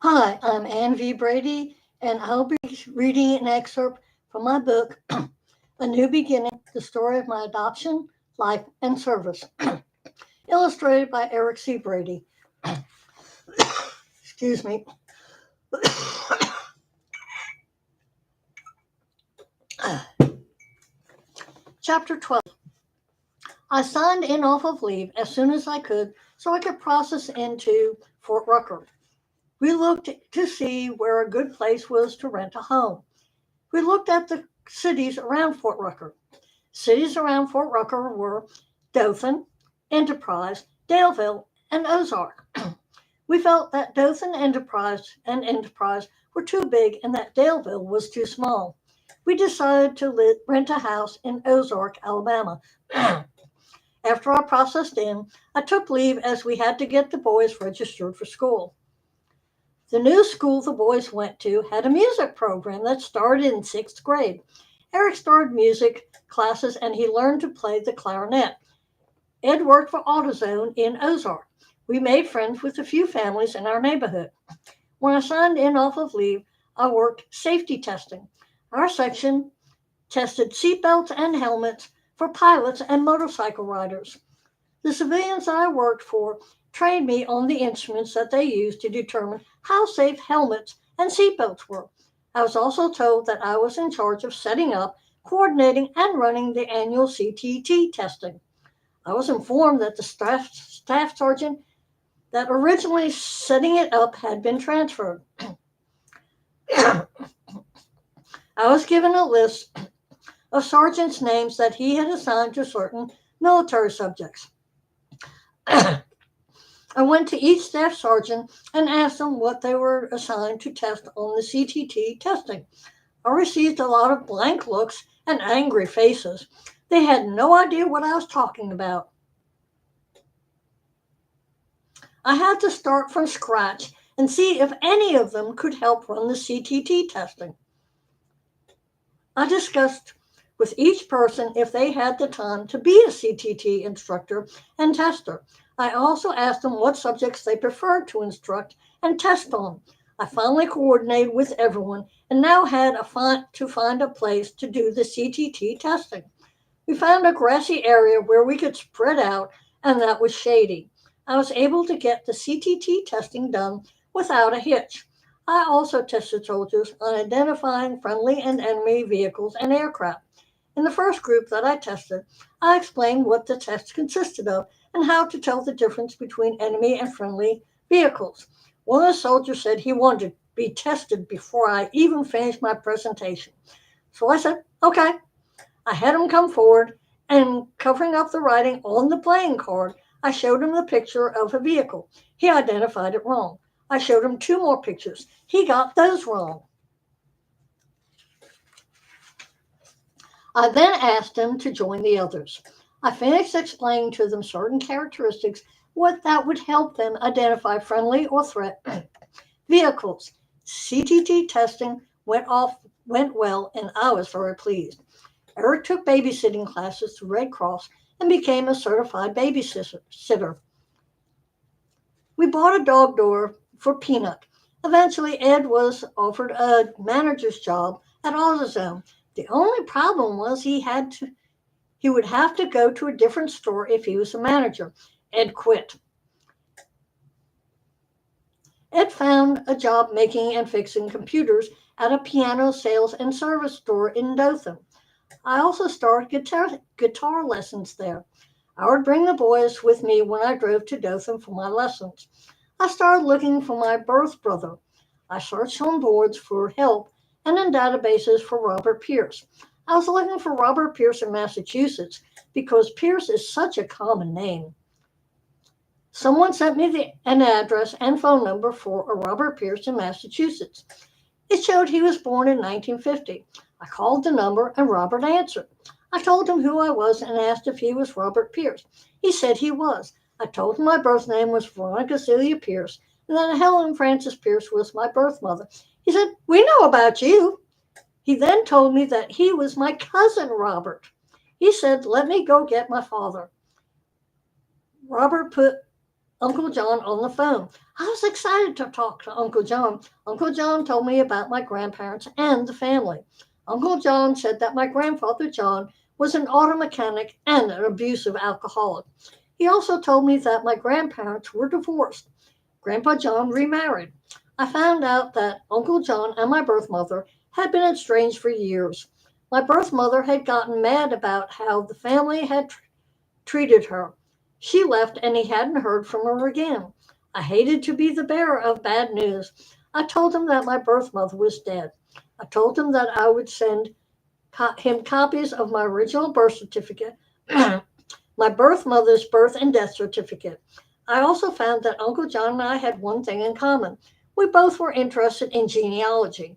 Hi, I'm Ann V. Brady, and I'll be reading an excerpt from my book, A New Beginning, the story of my adoption, life, and service, illustrated by Eric C. Brady. Excuse me. Chapter 12. I signed in off of leave as soon as I could so I could process into Fort Rucker. We looked to see where a good place was to rent a home. We looked at the cities around Fort Rucker. Cities around Fort Rucker were Dothan, Enterprise, Daleville, and Ozark. We felt that Dothan Enterprise were too big and that Daleville was too small. We decided to rent a house in Ozark, Alabama. After I processed in, I took leave as we had to get the boys registered for school. The new school the boys went to had a music program that started in sixth grade. Eric started music classes and he learned to play the clarinet. Ed worked for AutoZone in Ozark. We made friends with a few families in our neighborhood. When I signed in off of leave, I worked safety testing. Our section tested seatbelts and helmets for pilots and motorcycle riders. The civilians that I worked for trained me on the instruments that they used to determine how safe helmets and seatbelts were. I was also told that I was in charge of setting up, coordinating, and running the annual CTT testing. I was informed that the staff sergeant that originally setting it up had been transferred. I was given a list of sergeants' names that he had assigned to certain military subjects. I went to each staff sergeant and asked them what they were assigned to test on the CTT testing. I received a lot of blank looks and angry faces. They had no idea what I was talking about. I had to start from scratch and see if any of them could help run the CTT testing. I discussed with each person if they had the time to be a CTT instructor and tester. I also asked them what subjects they preferred to instruct and test on. I finally coordinated with everyone and now had to find a place to do the CTT testing. We found a grassy area where we could spread out, and that was shady. I was able to get the CTT testing done without a hitch. I also tested soldiers on identifying friendly and enemy vehicles and aircraft. In the first group that I tested, I explained what the test consisted of and how to tell the difference between enemy and friendly vehicles. One of the soldiers said he wanted to be tested before I even finished my presentation. So I said, okay. I had him come forward and covering up the writing on the playing card, I showed him the picture of a vehicle. He identified it wrong. I showed him two more pictures. He got those wrong. I then asked him to join the others. I finished explaining to them certain characteristics what that would help them identify friendly or threat vehicles. CTT testing went well and I was very pleased. Eric took babysitting classes through Red Cross and became a certified babysitter. We bought a dog door for Peanut. Eventually, Ed was offered a manager's job at AutoZone. The only problem was he would have to go to a different store if he was a manager. Ed quit. Ed found a job making and fixing computers at a piano sales and service store in Dothan. I also started guitar lessons there. I would bring the boys with me when I drove to Dothan for my lessons. I started looking for my birth brother. I searched on boards for help and in databases for Robert Pierce. I was looking for Robert Pierce in Massachusetts because Pierce is such a common name. Someone sent me an address and phone number for a Robert Pierce in Massachusetts. It showed he was born in 1950. I called the number and Robert answered. I told him who I was and asked if he was Robert Pierce. He said he was. I told him my birth name was Veronica Celia Pierce and that Helen Frances Pierce was my birth mother. He said, "We know about you." He then told me that he was my cousin Robert. He said, "Let me go get my father." Robert put Uncle John on the phone. I was excited to talk to Uncle John. Uncle John told me about my grandparents and the family. Uncle John said that my grandfather John was an auto mechanic and an abusive alcoholic. He also told me that my grandparents were divorced. Grandpa John remarried. I found out that Uncle John and my birth mother had been estranged for years. My birth mother had gotten mad about how the family had treated her. She left and he hadn't heard from her again. I hated to be the bearer of bad news. I told him that my birth mother was dead. I told him that I would send him copies of my original birth certificate, my birth mother's birth and death certificate. I also found that Uncle John and I had one thing in common. We both were interested in genealogy.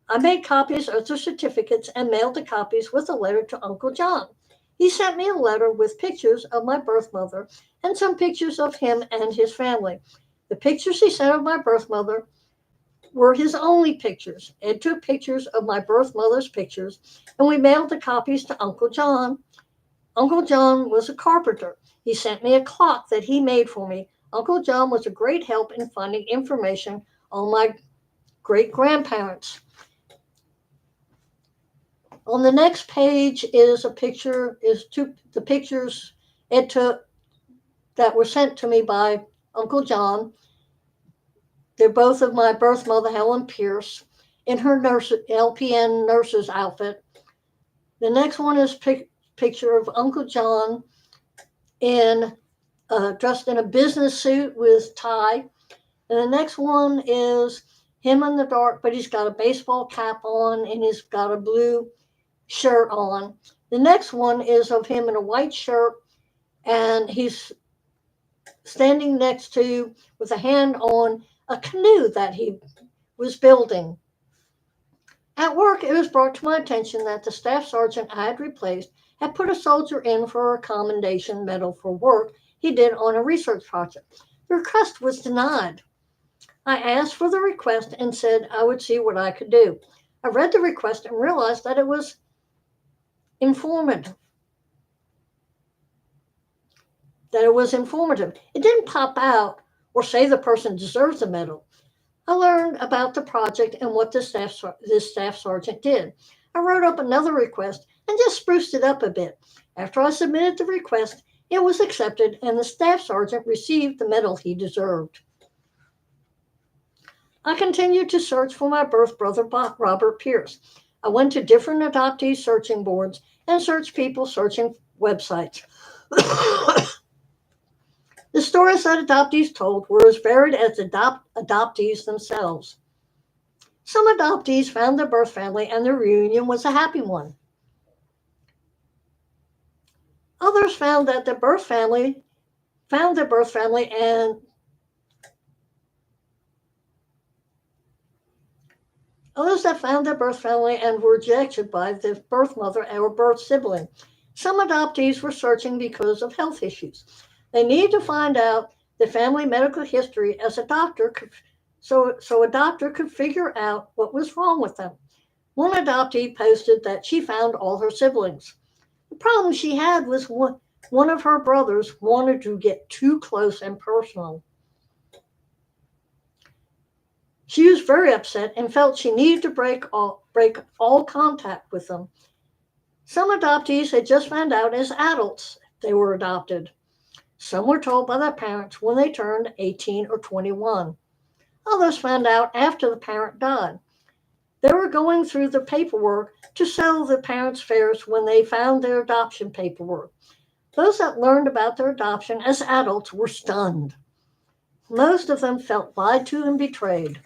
I made copies of the certificates and mailed the copies with a letter to Uncle John. He sent me a letter with pictures of my birth mother and some pictures of him and his family. The pictures he sent of my birth mother were his only pictures. Ed took pictures of my birth mother's pictures, and we mailed the copies to Uncle John. Uncle John was a carpenter. He sent me a clock that he made for me. Uncle John was a great help in finding information on my great grandparents. On the next page is the pictures Ed took that were sent to me by Uncle John. They're both of my birth mother, Helen Pierce, in her LPN nurse's outfit. The next one is picture of Uncle John dressed in a business suit with tie. And the next one is him in the dark, but he's got a baseball cap on and he's got a blue shirt on. The next one is of him in a white shirt and he's standing next to, with a hand on, a canoe that he was building. At work, it was brought to my attention that the staff sergeant I had replaced had put a soldier in for a commendation medal for work he did on a research project. The request was denied. I asked for the request and said I would see what I could do. I read the request and realized that it was informative. It didn't pop out or say the person deserves a medal. I learned about the project and what this staff sergeant did. I wrote up another request and just spruced it up a bit. After I submitted the request, it was accepted and the staff sergeant received the medal he deserved. I continued to search for my birth brother, Robert Pierce. I went to different adoptee searching boards and searched people searching websites. The stories that adoptees told were as varied as adoptees themselves. Some adoptees found their birth family and their reunion was a happy one. Others found that their birth family and others that found their birth family and were rejected by their birth mother or birth sibling. Some adoptees were searching because of health issues. They needed to find out the family medical history as a doctor could, so a doctor could figure out what was wrong with them. One adoptee posted that she found all her siblings. The problem she had was one of her brothers wanted to get too close and personal. She was very upset and felt she needed to break all contact with them. Some adoptees had just found out as adults they were adopted. Some were told by their parents when they turned 18 or 21. Others found out after the parent died. They were going through the paperwork to settle the parents' affairs when they found their adoption paperwork. Those that learned about their adoption as adults were stunned. Most of them felt lied to and betrayed.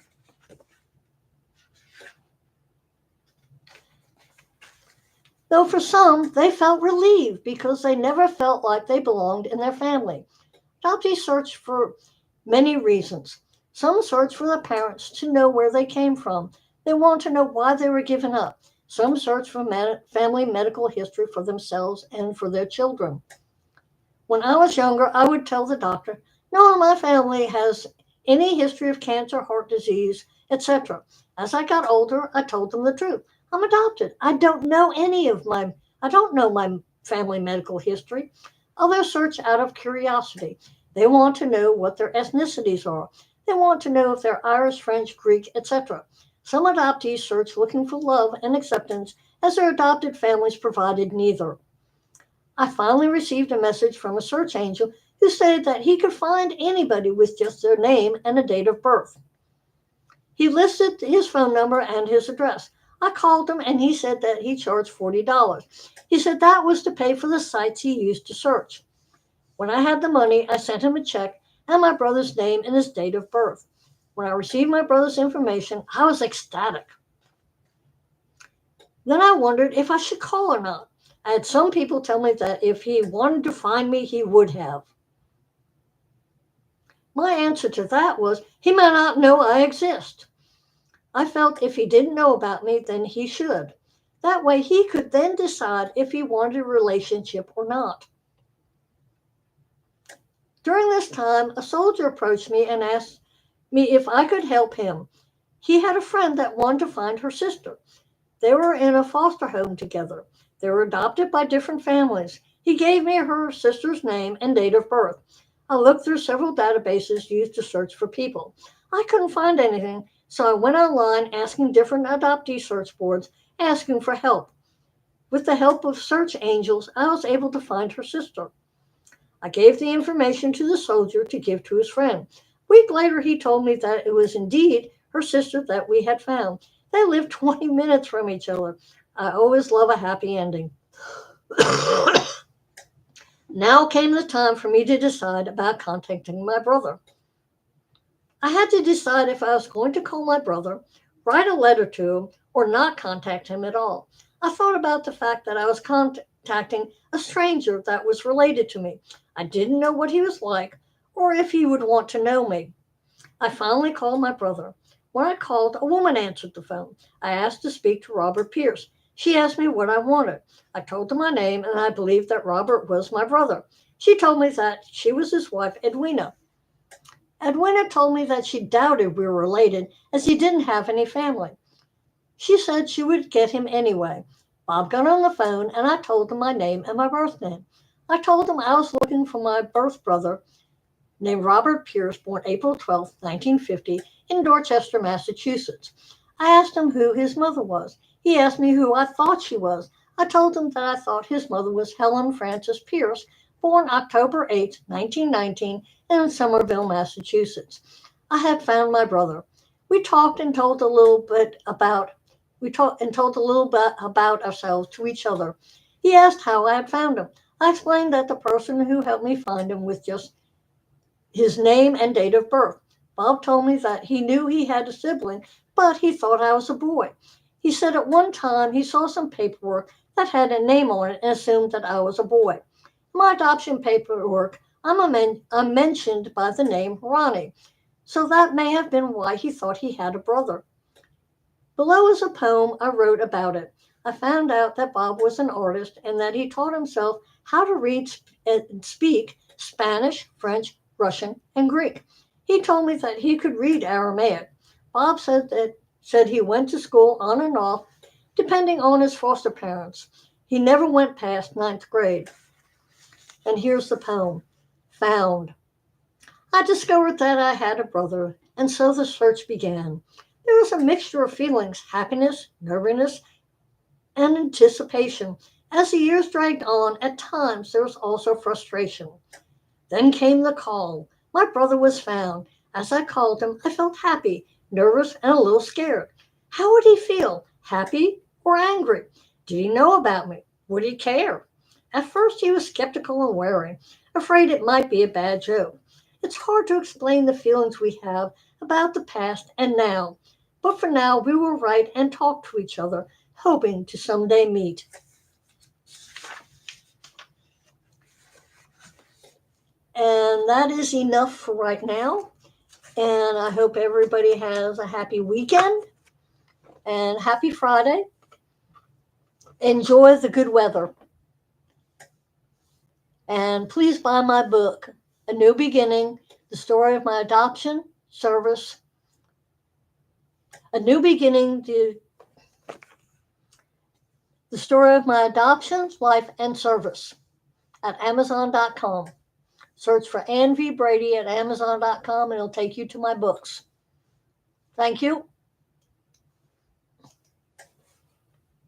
Though for some, they felt relieved because they never felt like they belonged in their family. Adoptees search for many reasons. Some search for their parents to know where they came from. They want to know why they were given up. Some search for family medical history for themselves and for their children. When I was younger, I would tell the doctor, no one in my family has any history of cancer, heart disease, etc. As I got older, I told them the truth. I'm adopted. I don't know my family medical history. Others search out of curiosity. They want to know what their ethnicities are. They want to know if they're Irish, French, Greek, etc. Some adoptees search looking for love and acceptance as their adopted families provided neither. I finally received a message from a search angel who said that he could find anybody with just their name and a date of birth. He listed his phone number and his address. I called him and he said that he charged $40. He said that was to pay for the sites he used to search. When I had the money, I sent him a check and my brother's name and his date of birth. When I received my brother's information, I was ecstatic. Then I wondered if I should call or not. I had some people tell me that if he wanted to find me, he would have. My answer to that was he might not know I exist. I felt if he didn't know about me, then he should. That way he could then decide if he wanted a relationship or not. During this time, a soldier approached me and asked me if I could help him. He had a friend that wanted to find her sister. They were in a foster home together. They were adopted by different families. He gave me her sister's name and date of birth. I looked through several databases used to search for people. I couldn't find anything, so I went online asking different adoptee search boards, asking for help. With the help of search angels, I was able to find her sister. I gave the information to the soldier to give to his friend. A week later, he told me that it was indeed her sister that we had found. They lived 20 minutes from each other. I always love a happy ending. Now came the time for me to decide about contacting my brother. I had to decide if I was going to call my brother, write a letter to him, or not contact him at all. I thought about the fact that I was contacting a stranger that was related to me. I didn't know what he was like or if he would want to know me. I finally called my brother. When I called, a woman answered the phone. I asked to speak to Robert Pierce. She asked me what I wanted. I told her my name, and I believed that Robert was my brother. She told me that she was his wife, Edwina. Edwina told me that she doubted we were related as he didn't have any family. She said she would get him anyway. Bob got on the phone, and I told him my name and my birth name. I told him I was looking for my birth brother, named Robert Pierce, born April 12, 1950, in Dorchester, Massachusetts. I asked him who his mother was. He asked me who I thought she was. I told him that I thought his mother was Helen Frances Pierce, born October 8, 1919, in Somerville, Massachusetts. I had found my brother. We talked and told a little bit about ourselves to each other. He asked how I had found him. I explained that the person who helped me find him with just his name and date of birth. Bob told me that he knew he had a sibling, but he thought I was a boy. He said at one time he saw some paperwork that had a name on it and assumed that I was a boy. In my adoption paperwork, I'm mentioned by the name Ronnie, so that may have been why he thought he had a brother. Below is a poem I wrote about it. I found out that Bob was an artist and that he taught himself how to read and speak Spanish, French, Russian, and Greek. He told me that he could read Aramaic. Bob said he went to school on and off, depending on his foster parents. He never went past ninth grade. And here's the poem, Found. I discovered that I had a brother, and so the search began. There was a mixture of feelings, happiness, nervousness, and anticipation. As the years dragged on, at times there was also frustration. Then came the call. My brother was found. As I called him, I felt happy, nervous, and a little scared. How would he feel? Happy or angry? Did he know about me? Would he care? At first, he was skeptical and wary, afraid it might be a bad joke. It's hard to explain the feelings we have about the past and now, but for now, we will write and talk to each other, hoping to someday meet. And that is enough for right now. And I hope everybody has a happy weekend and happy Friday. Enjoy the good weather. And please buy my book, A New Beginning, The Story of My Adoption, Service, A New Beginning, the Story of My Adoptions, Life, and Service at Amazon.com. Search for Ann V. Brady at Amazon.com and it'll take you to my books. Thank you.